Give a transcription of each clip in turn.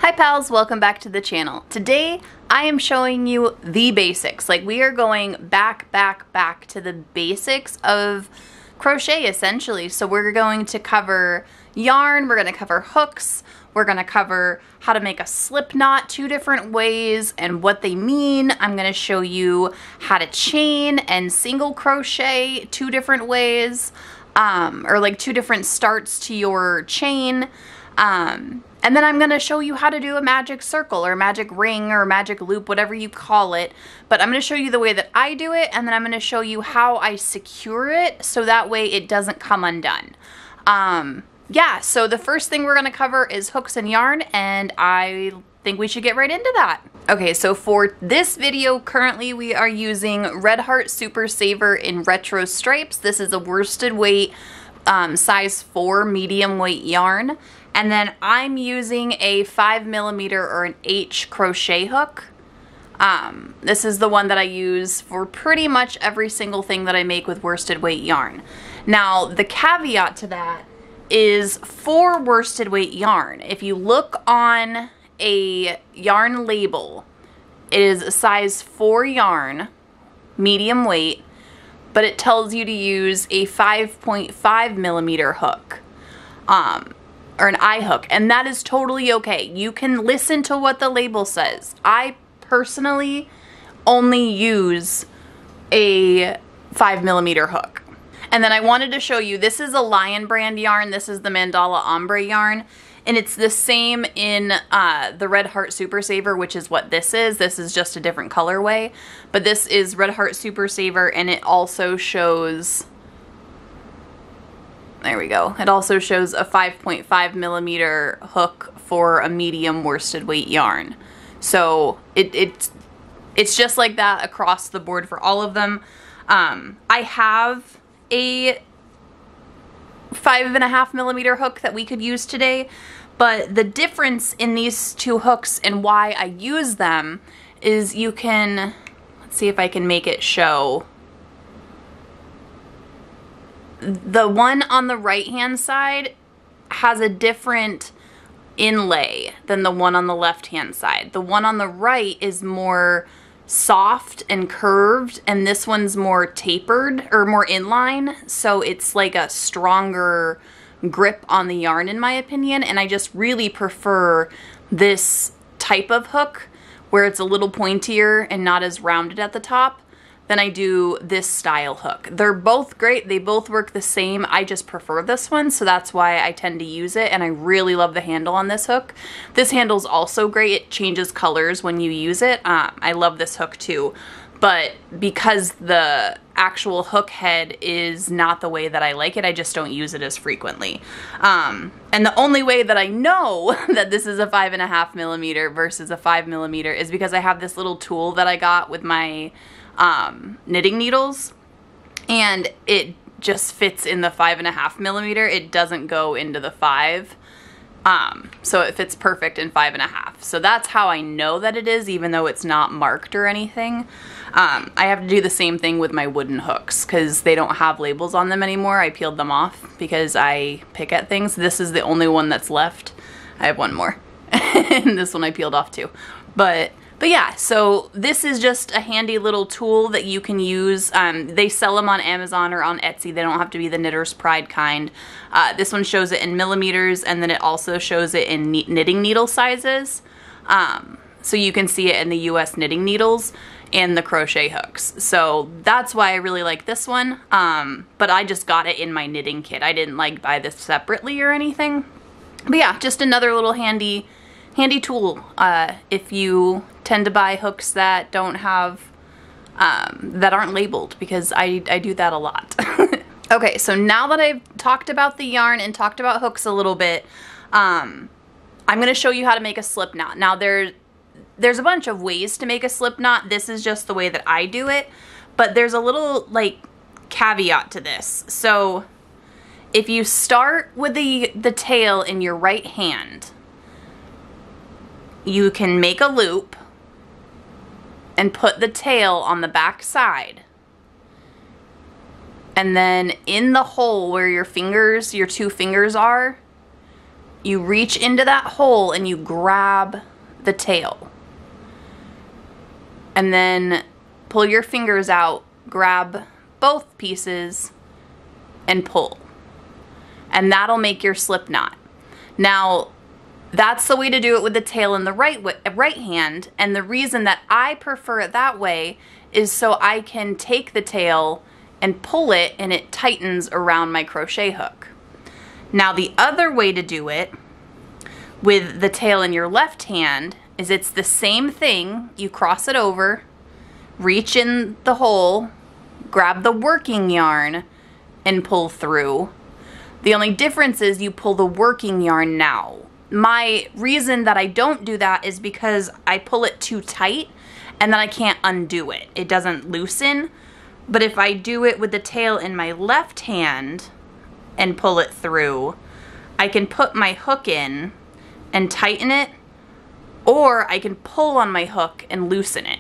Hi pals, welcome back to the channel. Today I am showing you the basics. Like we are going back to the basics of crochet essentially. So we're going to cover yarn, we're going to cover hooks, we're going to cover how to make a slip knot 2 different ways and what they mean. I'm going to show you how to chain and single crochet 2 different ways, or like 2 different starts to your chain. And then I'm going to show you how to do a magic circle or a magic ring or a magic loop, whatever you call it. But I'm going to show you the way that I do it, and then I'm going to show you how I secure it so that way it doesn't come undone. Yeah, so the first thing we're going to cover is hooks and yarn, and I think we should get right into that. Okay, so for this video, currently we are using Red Heart Super Saver in Retro Stripes. This is a worsted weight, size 4 medium weight yarn. And then I'm using a 5mm or an H crochet hook. This is the one that I use for pretty much every single thing that I make with worsted weight yarn. Now, the caveat to that is for worsted weight yarn, if you look on a yarn label, it is a size 4 yarn, medium weight, but it tells you to use a 5.5mm hook. Or an eye hook, and that is totally okay. You can listen to what the label says. I personally only use a 5mm hook. And then I wanted to show you, this is a Lion brand yarn. This is the Mandala Ombre yarn, and it's the same in the Red Heart Super Saver, which is what this is. This is just a different colorway, but this is Red Heart Super Saver, and it also shows, there we go. It also shows a 5.5mm hook for a medium worsted weight yarn. So it's just like that across the board for all of them. I have a 5.5mm hook that we could use today, but the difference in these 2 hooks and why I use them is you can, let's see if I can make it show. The one on the right hand side has a different inlay than the one on the left hand side. The one on the right is more soft and curved, and this one's more tapered or more inline, so it's like a stronger grip on the yarn in my opinion, and I just really prefer this type of hook where it's a little pointier and not as rounded at the top than I do this style hook. They're both great, they both work the same, I just prefer this one, so that's why I tend to use it, and I really love the handle on this hook. This handle's also great, it changes colors when you use it. I love this hook too, but because the actual hook head is not the way that I like it, I just don't use it as frequently. And the only way that I know that this is a 5.5mm versus a 5mm is because I have this little tool that I got with my knitting needles, and it just fits in the 5.5mm. It doesn't go into the 5, so it fits perfect in 5.5. So that's how I know that it is, even though it's not marked or anything. I have to do the same thing with my wooden hooks because they don't have labels on them anymore. I peeled them off because I pick at things. This is the only one that's left. I have one more, and this one I peeled off too. But yeah, so this is just a handy little tool that you can use. They sell them on Amazon or on Etsy. They don't have to be the Knitter's Pride kind. This one shows it in millimeters, and then it also shows it in knitting needle sizes. So you can see it in the US knitting needles and the crochet hooks. So that's why I really like this one. But I just got it in my knitting kit. I didn't like buy this separately or anything. But yeah, just another little handy tool if you tend to buy hooks that don't have, that aren't labeled, because I do that a lot. Okay, so now that I've talked about the yarn and talked about hooks a little bit, I'm going to show you how to make a slip knot. Now there's a bunch of ways to make a slip knot. This is just the way that I do it, but there's a little like caveat to this. So if you start with the tail in your right hand, you can make a loop and put the tail on the back side. And then in the hole where your 2 fingers are, You reach into that hole and you grab the tail. And then pull your fingers out, grab both pieces, and pull. And that'll make your slip knot. Now, that's the way to do it with the tail in the right hand, and the reason that I prefer it that way is so I can take the tail and pull it and it tightens around my crochet hook. Now the other way to do it with the tail in your left hand is it's the same thing. You cross it over, reach in the hole, grab the working yarn, and pull through. The only difference is you pull the working yarn now. My reason that I don't do that is because I pull it too tight and then I can't undo it. It doesn't loosen. But if I do it with the tail in my left hand and pull it through, I can put my hook in and tighten it, or I can pull on my hook and loosen it.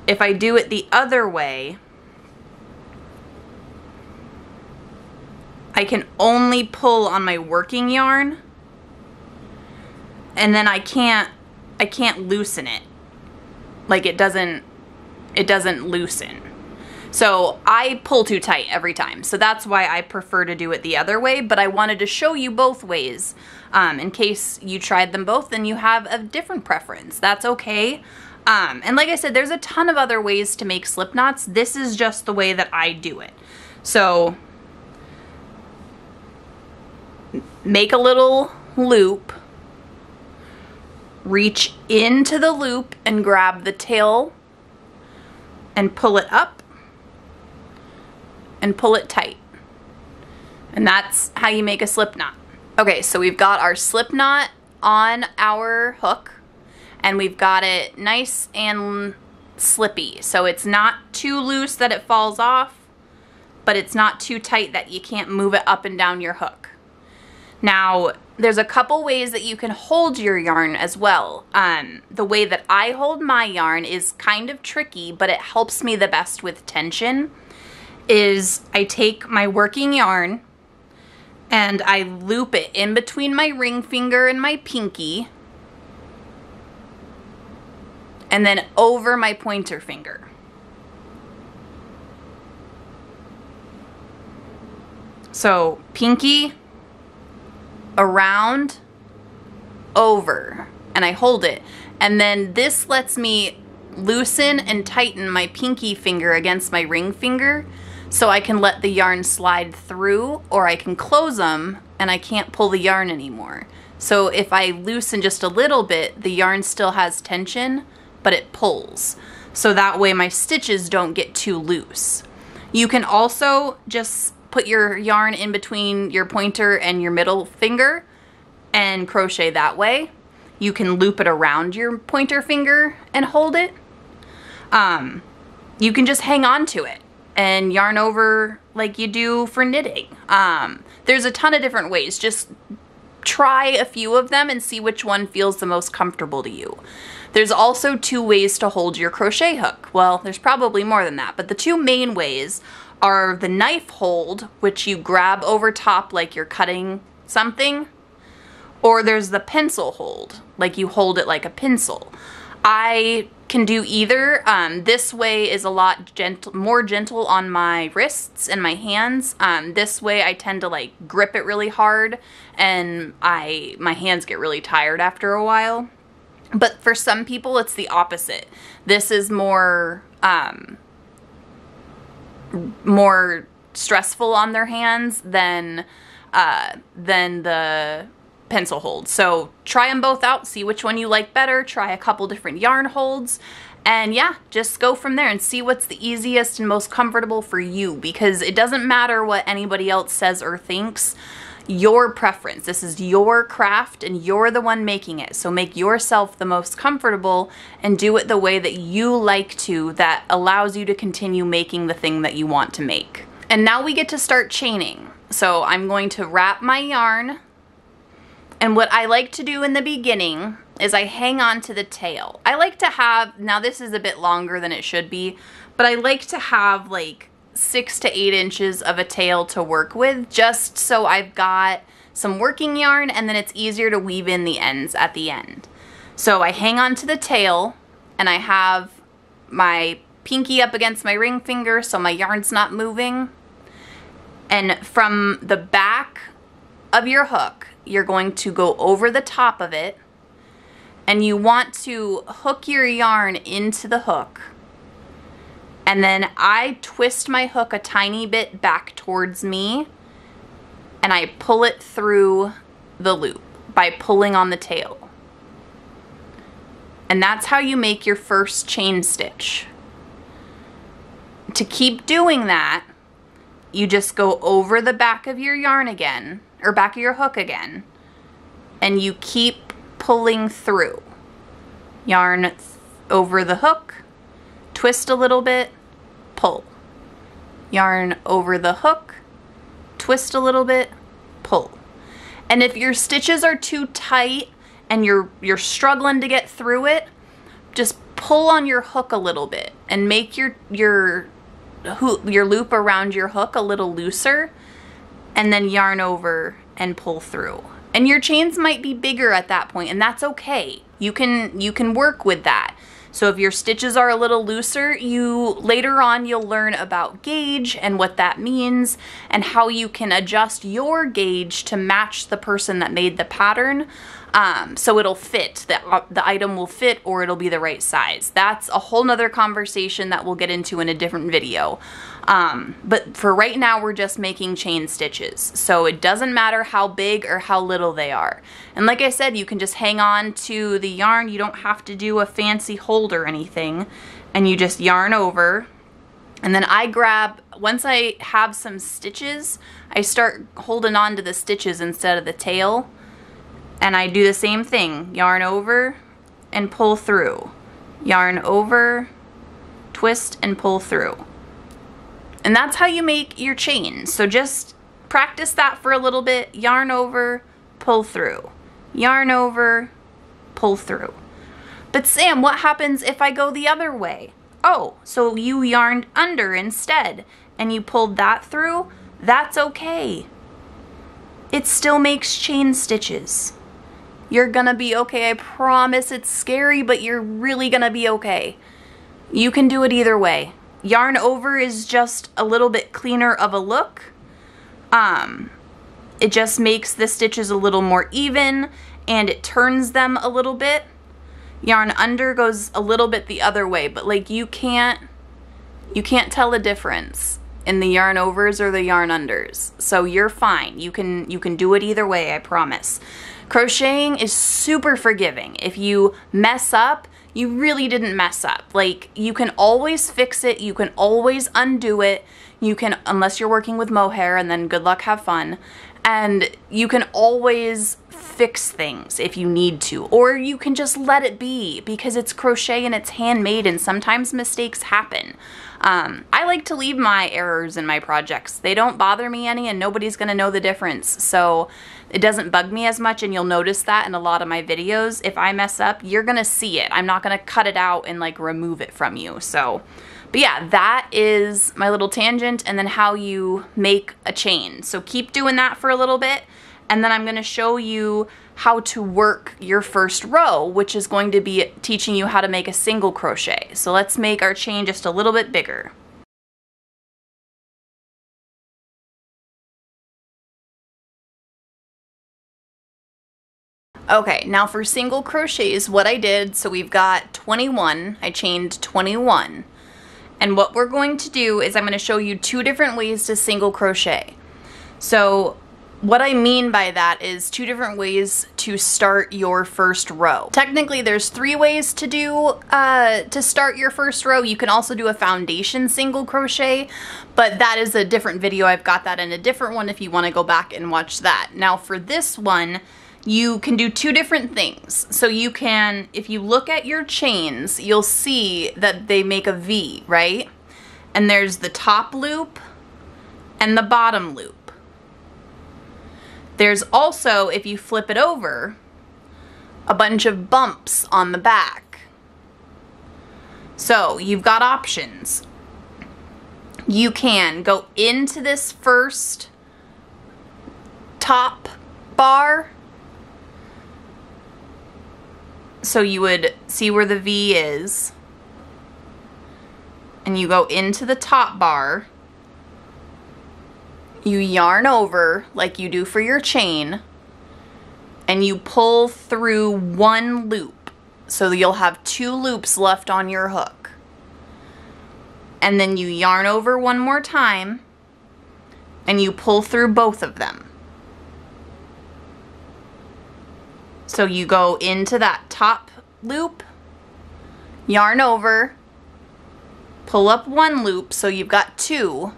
If I do it the other way, I can only pull on my working yarn, and then I can't loosen it. Like it doesn't loosen. So I pull too tight every time. So that's why I prefer to do it the other way, but I wanted to show you both ways. In case you tried them both and you have a different preference. That's okay. And like I said, there's a ton of other ways to make slip knots. This is just the way that I do it. So make a little loop, reach into the loop and grab the tail and pull it up and pull it tight. And that's how you make a slip knot. Okay, so we've got our slip knot on our hook and we've got it nice and slippy. So it's not too loose that it falls off, but it's not too tight that you can't move it up and down your hook. Now, there's a couple ways that you can hold your yarn as well. The way that I hold my yarn is kind of tricky, but it helps me the best with tension, is I take my working yarn and I loop it in between my ring finger and my pinky, and then over my pointer finger. So pinky, around, over, and I hold it. And then this lets me loosen and tighten my pinky finger against my ring finger so I can let the yarn slide through, or I can close them and I can't pull the yarn anymore. So if I loosen just a little bit, the yarn still has tension, but it pulls. So that way my stitches don't get too loose. You can also just put your yarn in between your pointer and your middle finger and crochet that way. You can loop it around your pointer finger and hold it. You can just hang on to it and yarn over like you do for knitting. There's a ton of different ways. Just try a few of them and see which one feels the most comfortable to you. There's also 2 ways to hold your crochet hook. Well, there's probably more than that, but the 2 main ways are the knife hold, which you grab over top like you're cutting something, or there's the pencil hold, like you hold it like a pencil. I can do either. This way is a lot more gentle on my wrists and my hands. This way I tend to like grip it really hard and my hands get really tired after a while. But for some people it's the opposite. This is more stressful on their hands than the pencil hold. So try them both out, see which one you like better, try a couple different yarn holds, and yeah, just go from there and see what's the easiest and most comfortable for you, because it doesn't matter what anybody else says or thinks. Your preference. This is your craft and you're the one making it. So make yourself the most comfortable and do it the way that you like to, that allows you to continue making the thing that you want to make. And now we get to start chaining. So I'm going to wrap my yarn, and what I like to do in the beginning is I hang on to the tail. I like to have, now this is a bit longer than it should be, but I like to have like 6 to 8 inches of a tail to work with, just so I've got some working yarn, and then it's easier to weave in the ends at the end. So I hang on to the tail, and I have my pinky up against my ring finger so my yarn's not moving. And from the back of your hook, you're going to go over the top of it, and you want to hook your yarn into the hook. And then I twist my hook a tiny bit back towards me, and I pull it through the loop by pulling on the tail. And that's how you make your first chain stitch. To keep doing that, you just go over the back of your yarn again, or back of your hook again, and you keep pulling through. Yarn over the hook, twist a little bit, pull. Yarn over the hook, twist a little bit, pull. And if your stitches are too tight and you're struggling to get through it, just pull on your hook a little bit and make your loop around your hook a little looser, and then yarn over and pull through. And your chains might be bigger at that point, and that's okay. You can work with that. So if your stitches are a little looser, later on you'll learn about gauge and what that means and how you can adjust your gauge to match the person that made the pattern. So it'll fit, the item will fit, or it'll be the right size. That's a whole nother conversation that we'll get into in a different video. But for right now, we're just making chain stitches. So it doesn't matter how big or how little they are. And like I said, you can just hang on to the yarn. You don't have to do a fancy hold or anything. And you just yarn over. And then I grab, once I have some stitches, I start holding on to the stitches instead of the tail. And I do the same thing, yarn over and pull through. Yarn over, twist and pull through. And that's how you make your chain. So just practice that for a little bit. Yarn over, pull through. Yarn over, pull through. But Sam, what happens if I go the other way? Oh, so you yarned under instead and you pulled that through? That's okay. It still makes chain stitches. You're gonna be okay, I promise. It's scary, but you're really gonna be okay. You can do it either way. Yarn over is just a little bit cleaner of a look. It just makes the stitches a little more even and it turns them a little bit. Yarn under goes a little bit the other way, but like you can't tell the difference in the yarn overs or the yarn unders. So you're fine. You can do it either way, I promise. Crocheting is super forgiving. If you mess up, you really didn't mess up. Like, you can always fix it. You can always undo it. You can, unless you're working with mohair, and then good luck, have fun. And you can always fix things if you need to, or you can just let it be because it's crochet and it's handmade and sometimes mistakes happen. I like to leave my errors in my projects. They don't bother me any and nobody's gonna know the difference. So it doesn't bug me as much, and you'll notice that in a lot of my videos. If I mess up, you're gonna see it. I'm not gonna cut it out and like remove it from you. So, but yeah, that is my little tangent and then how you make a chain. So keep doing that for a little bit, and then I'm gonna show you how to work your first row, which is going to be teaching you how to make a single crochet. So let's make our chain just a little bit bigger. Okay, now for single crochets, what I did, so we've got 21, I chained 21. And what we're going to do is I'm going to show you two different ways to single crochet. So what I mean by that is two different ways to start your first row. Technically, there's 3 ways to start your first row. You can also do a foundation single crochet, but that is a different video. I've got that in a different one if you want to go back and watch that. Now for this one, you can do 2 different things. So you can, if you look at your chains, you'll see that they make a V, right? And there's the top loop and the bottom loop. There's also, if you flip it over, a bunch of bumps on the back. So you've got options. You can go into this first top bar. So you would see where the V is, and you go into the top bar. You yarn over like you do for your chain, and you pull through one loop. So you'll have 2 loops left on your hook. And then you yarn over one more time, and you pull through both of them. So you go into that top loop, yarn over, pull up 1 loop, so you've got 2,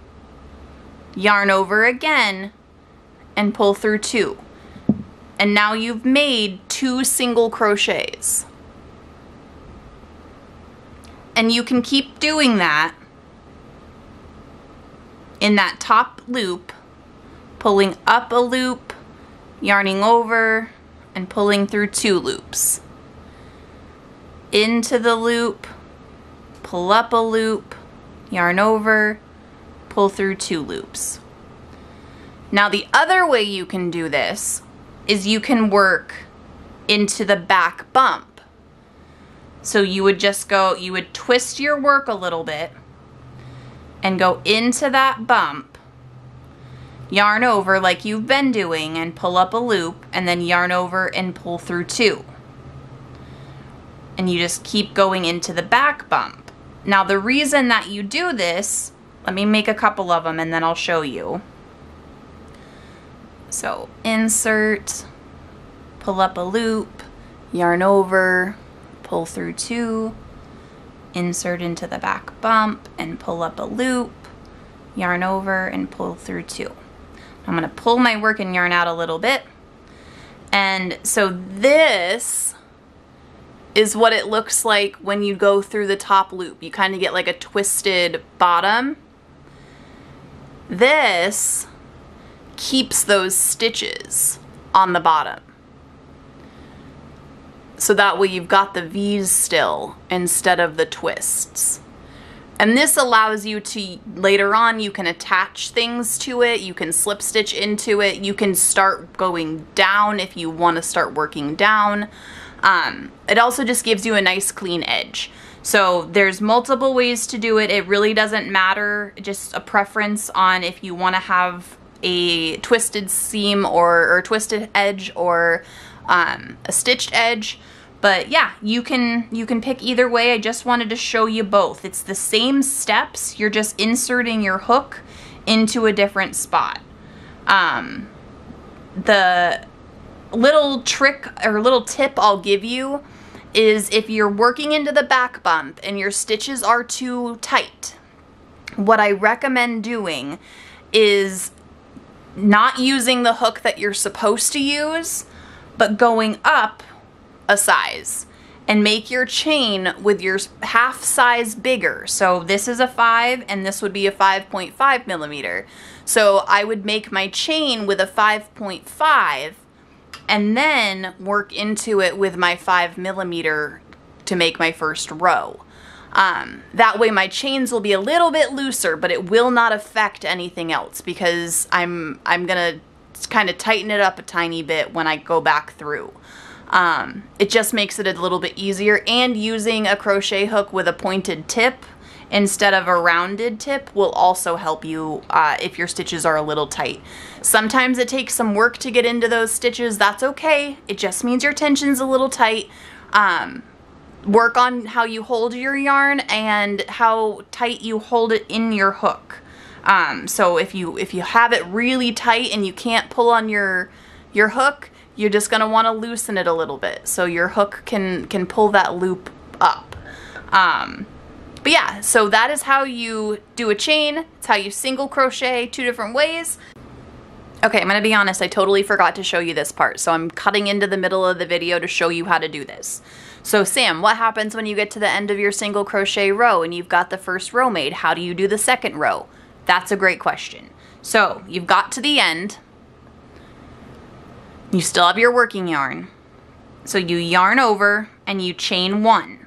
yarn over again, and pull through 2. And now you've made 2 single crochets. And you can keep doing that in that top loop, pulling up a loop, yarning over, and pulling through 2 loops. Into the loop, pull up a loop, yarn over, pull through 2 loops. Now the other way you can do this is you can work into the back bump. So you would just go, you would twist your work a little bit and go into that bump, yarn over like you've been doing, and pull up a loop, and then yarn over and pull through 2. And you just keep going into the back bump. Now the reason that you do this, let me make a couple of them and then I'll show you. So insert, pull up a loop, yarn over, pull through 2, insert into the back bump and pull up a loop, yarn over and pull through 2. I'm gonna pull my work and yarn out a little bit. And so this is what it looks like when you go through the top loop. You kind of get like a twisted bottom. This keeps those stitches on the bottom. So that way you've got the V's still instead of the twists. And this allows you to, later on, you can attach things to it, you can slip stitch into it, you can start going down if you want to start working down. It also just gives you a nice clean edge. So there's multiple ways to do it. It really doesn't matter, just a preference on if you want to have a twisted seam or twisted edge or a stitched edge. But yeah, you can pick either way. I just wanted to show you both. It's the same steps, you're just inserting your hook into a different spot. The little trick or little tip I'll give you is if you're working into the back bump and your stitches are too tight, what I recommend doing is not using the hook that you're supposed to use, but going up a size and make your chain with your half size bigger. So this is a 5 and this would be a 5.5 millimeter. So I would make my chain with a 5.5 and then work into it with my 5 millimeter to make my first row. That way my chains will be a little bit looser, but it will not affect anything else because I'm gonna kind of tighten it up a tiny bit when I go back through. It just makes it a little bit easier, and using a crochet hook with a pointed tip instead of a rounded tip will also help you if your stitches are a little tight. Sometimes it takes some work to get into those stitches. That's okay. It just means your tension's a little tight. Work on how you hold your yarn and how tight you hold it in your hook. So if you have it really tight and you can't pull on your hook, you're just gonna want to loosen it a little bit so your hook can pull that loop up. But yeah, so that is how you do a chain. It's how you single crochet 2 different ways. Okay, I'm gonna be honest, I totally forgot to show you this part, so I'm cutting into the middle of the video to show you how to do this. So Sam, what happens when you get to the end of your single crochet row and you've got the first row made? How do you do the second row? That's a great question. So you've got to the end. You still have your working yarn. So you yarn over and you chain 1.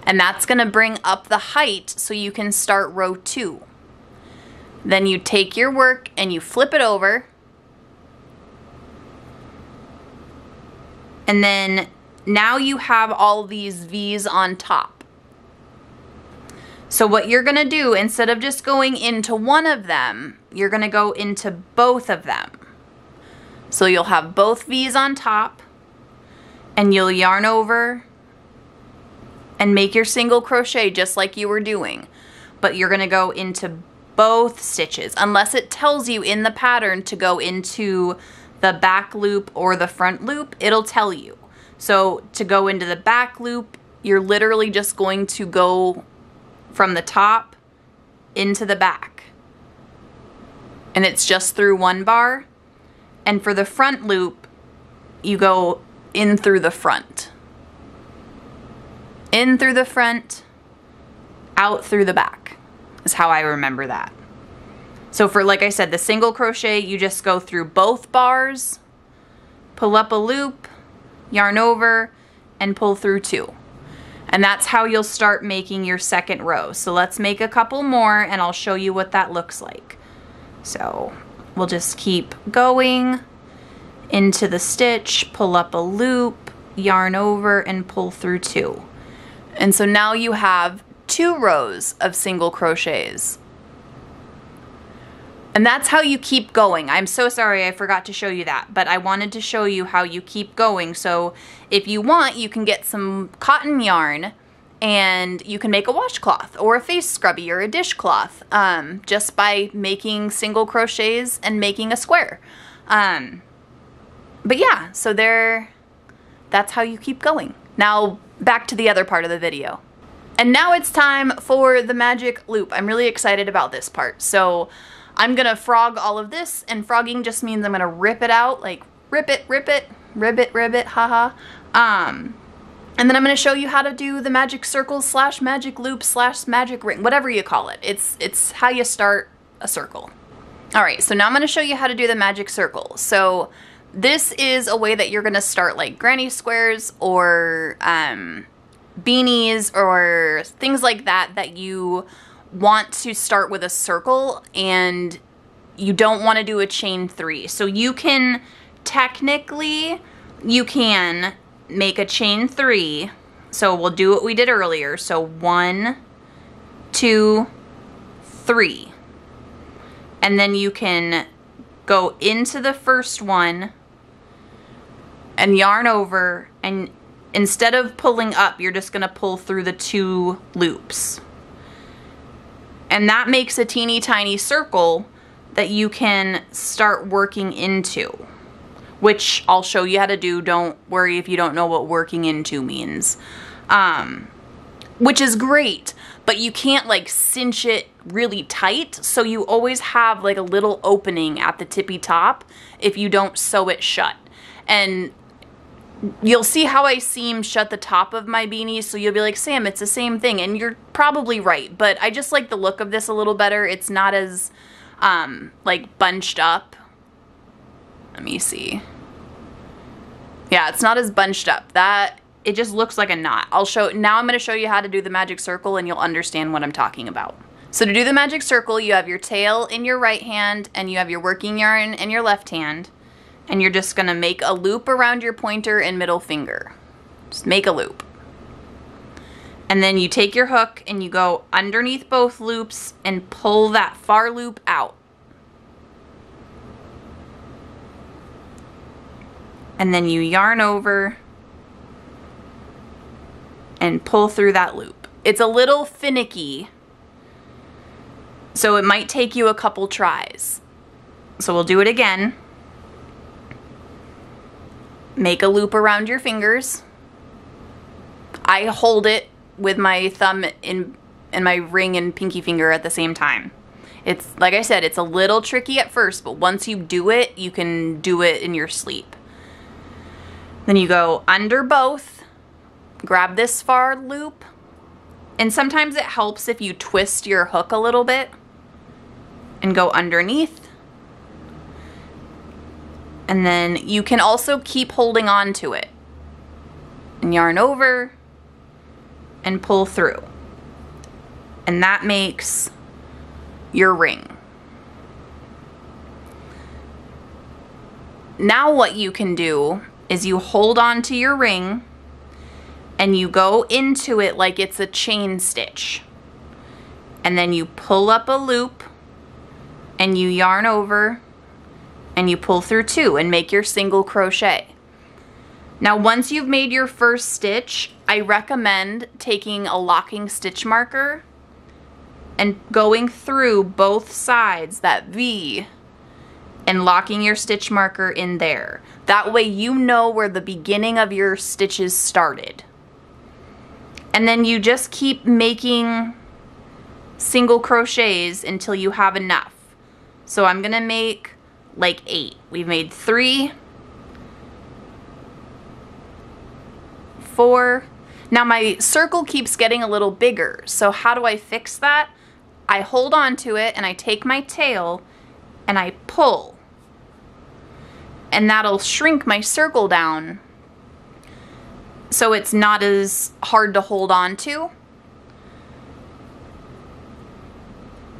And that's gonna bring up the height so you can start row 2. Then you take your work and you flip it over And then now you have all these V's on top. So what you're gonna do, instead of just going into one of them, you're gonna go into both of them. So you'll have both V's on top, and you'll yarn over and make your single crochet just like you were doing. But you're gonna go into both stitches, unless it tells you in the pattern to go into the back loop or the front loop, it'll tell you. So to go into the back loop, you're literally just going to go from the top into the back. And it's just through one bar. And for the front loop, you go in through the front. In through the front, out through the back is how I remember that. So for, like I said, the single crochet, you just go through both bars, pull up a loop, yarn over, and pull through 2. And that's how you'll start making your second row. So let's make a couple more and I'll show you what that looks like. So we'll just keep going into the stitch, pull up a loop, yarn over, and pull through 2. And so now you have 2 rows of single crochets. And that's how you keep going. I'm so sorry I forgot to show you that, but I wanted to show you how you keep going. So if you want, you can get some cotton yarn and you can make a washcloth or a face scrubby or a dishcloth just by making single crochets and making a square. But yeah, so that's how you keep going. Now back to the other part of the video. And now it's time for the magic loop. I'm really excited about this part. So I'm gonna frog all of this, and frogging just means I'm gonna rip it out, like rip it, ribbit, haha. And then I'm gonna show you how to do the magic circle / magic loop / magic ring, whatever you call it. It's how you start a circle. All right, so now I'm gonna show you how to do the magic circle. So this is a way that you're gonna start like granny squares or beanies or things like that you want to start with a circle and you don't want to do a chain 3. So you can technically, you can make a chain 3. So we'll do what we did earlier. So 1, 2, 3. And then you can go into the first one and yarn over, and instead of pulling up, you're just gonna pull through the 2 loops. And that makes a teeny tiny circle that you can start working into, which I'll show you how to do. Don't worry if you don't know what working into means. Which is great, but you can't like cinch it really tight, so you always have like a little opening at the tippy top if you don't sew it shut. And you'll see how I seam shut the top of my beanie, so you'll be like, Sam, it's the same thing, and you're probably right, but I just like the look of this a little better. It's not as like bunched up. Let me see. Yeah, it's not as bunched up. It just looks like a knot. Now I'm going to show you how to do the magic circle and you'll understand what I'm talking about. So to do the magic circle, you have your tail in your right hand and you have your working yarn in your left hand. And you're just gonna make a loop around your pointer and middle finger. Just make a loop. And then you take your hook and you go underneath both loops and pull that far loop out. And then you yarn over and pull through that loop. It's a little finicky, so it might take you a couple tries. So we'll do it again. Make a loop around your fingers. I hold it with my thumb and my ring and pinky finger at the same time. It's, like I said, it's a little tricky at first, but once you do it, you can do it in your sleep. Then you go under both, grab this far loop, and sometimes it helps if you twist your hook a little bit and go underneath. And then you can also keep holding on to it and yarn over and pull through. And that makes your ring. Now what you can do is you hold on to your ring and you go into it like it's a chain stitch. And then you pull up a loop and you yarn over and you pull through 2 and make your single crochet. Now once you've made your first stitch, I recommend taking a locking stitch marker and going through both sides, that V, and locking your stitch marker in there. That way you know where the beginning of your stitches started. And then you just keep making single crochets until you have enough. So I'm gonna make like 8. We've made 3, 4. Now my circle keeps getting a little bigger. So how do I fix that? I hold on to it and I take my tail and I pull. And that'll shrink my circle down so it's not as hard to hold on to.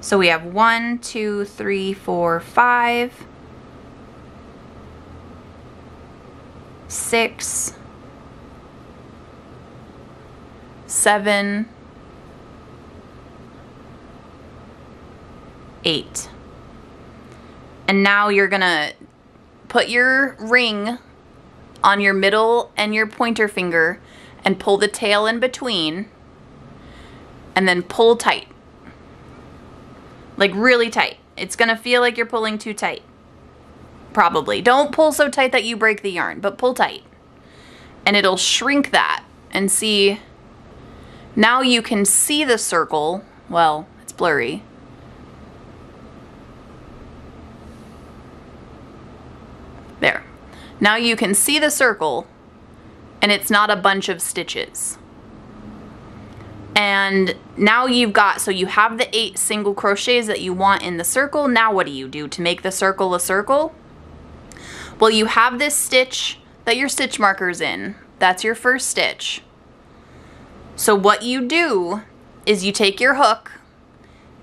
So we have 1, 2, 3, 4, 5, 6, 7, 8. And now you're gonna put your ring on your middle and your pointer finger and pull the tail in between and then pull tight. Like really tight. It's gonna feel like you're pulling too tight. Probably. Don't pull so tight that you break the yarn, but pull tight. And it'll shrink that. And see, now you can see the circle. Well, it's blurry. There. Now you can see the circle and it's not a bunch of stitches. And now you've got, so you have the 8 single crochets that you want in the circle. Now what do you do to make the circle a circle? Well, you have this stitch that your stitch marker's in. That's your first stitch. So what you do is you take your hook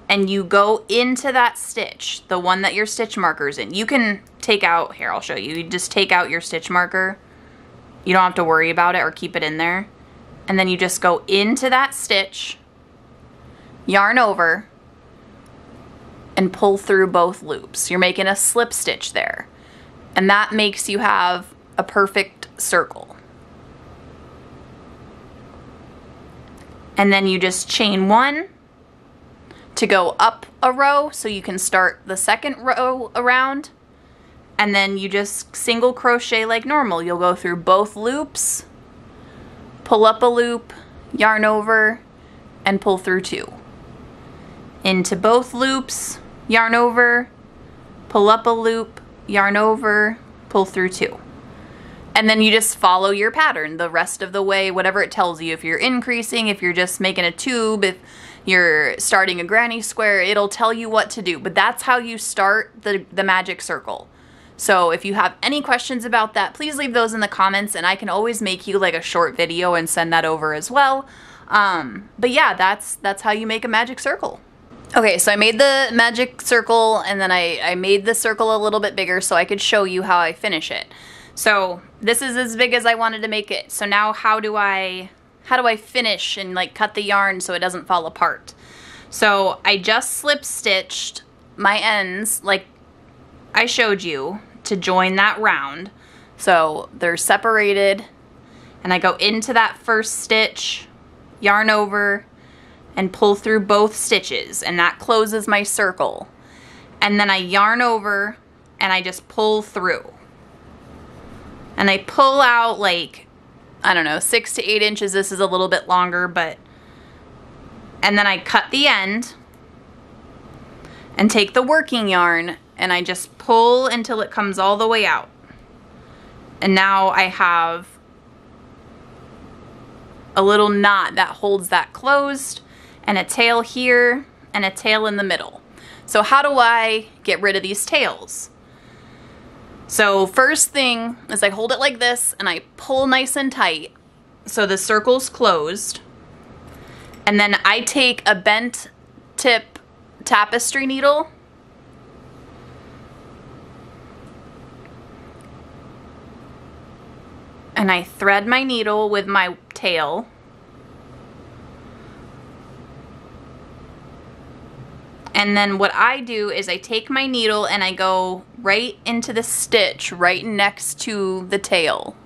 and you go into that stitch, the one that your stitch marker's in. You can take out, here I'll show you, you just take out your stitch marker. You don't have to worry about it or keep it in there. And then you just go into that stitch, yarn over, and pull through both loops. You're making a slip stitch there. And that makes you have a perfect circle. And then you just chain 1 to go up a row so you can start the second row around. And then you just single crochet like normal. You'll go through both loops, pull up a loop, yarn over, and pull through 2. Into both loops, yarn over, pull up a loop, yarn over, pull through 2. And then you just follow your pattern the rest of the way, whatever it tells you. If you're increasing, if you're just making a tube, if you're starting a granny square, it'll tell you what to do. But that's how you start the magic circle. So if you have any questions about that, please leave those in the comments and I can always make you like a short video and send that over as well. But yeah, that's how you make a magic circle. Okay, so I made the magic circle and then I made the circle a little bit bigger so I could show you how I finish it. So this is as big as I wanted to make it. So now how do I finish and like cut the yarn so it doesn't fall apart? So I just slip stitched my ends like I showed you to join that round. So they're separated and I go into that first stitch, yarn over, and pull through both stitches, and that closes my circle. And then I yarn over and I just pull through. And I pull out like, I don't know, 6 to 8 inches. This is a little bit longer, but, and then I cut the end and take the working yarn and I just pull until it comes all the way out. And now I have a little knot that holds that closed, and a tail here and a tail in the middle. So how do I get rid of these tails? So first thing is I hold it like this and I pull nice and tight so the circle's closed. And then I take a bent tip tapestry needle And I thread my needle with my tail. And then what I do is I take my needle and I go right into the stitch right next to the tail.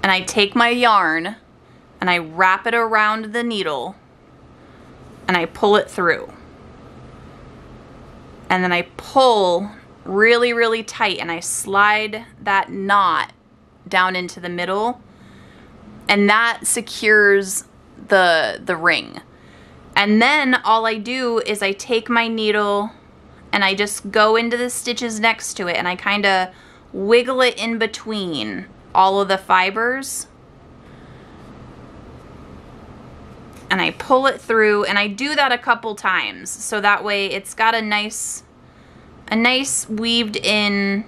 And I take my yarn and I wrap it around the needle and I pull it through. And then I pull really, really tight and I slide that knot down into the middle, and that secures the ring. And then all I do is I take my needle and I just go into the stitches next to it and I kind of wiggle it in between all of the fibers. And I pull it through, and I do that a couple times so that way it's got a nice weaved in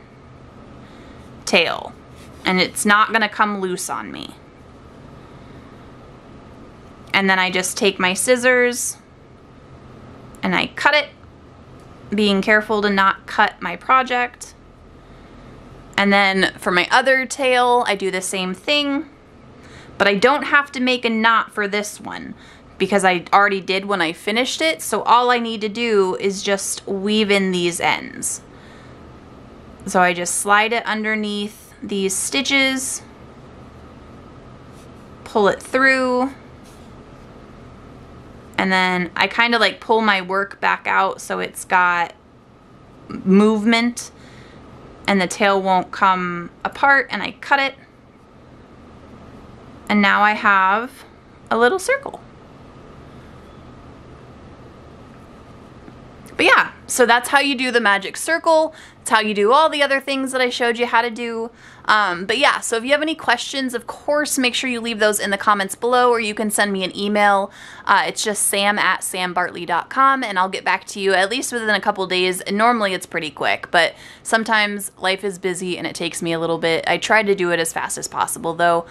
tail and it's not gonna come loose on me. And then I just take my scissors and I cut it, being careful to not cut my project. And then for my other tail, I do the same thing, but I don't have to make a knot for this one because I already did when I finished it. So all I need to do is just weave in these ends. So I just slide it underneath these stitches, pull it through, and then I kind of like pull my work back out so it's got movement and the tail won't come apart, and I cut it. And now I have a little circle. But yeah, so that's how you do the magic circle. It's how you do all the other things that I showed you how to do. But yeah, so if you have any questions, of course, make sure you leave those in the comments below, or you can send me an email. It's just sam@sambartley.com, and I'll get back to you at least within a couple days. And normally it's pretty quick, but sometimes life is busy and it takes me a little bit. I try to do it as fast as possible though.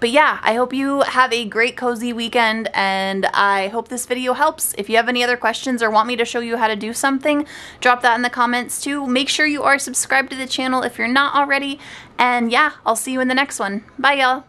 But yeah, I hope you have a great cozy weekend, and I hope this video helps. If you have any other questions or want me to show you how to do something, drop that in the comments too. Make sure you are subscribed to the channel if you're not already. And yeah, I'll see you in the next one. Bye, y'all.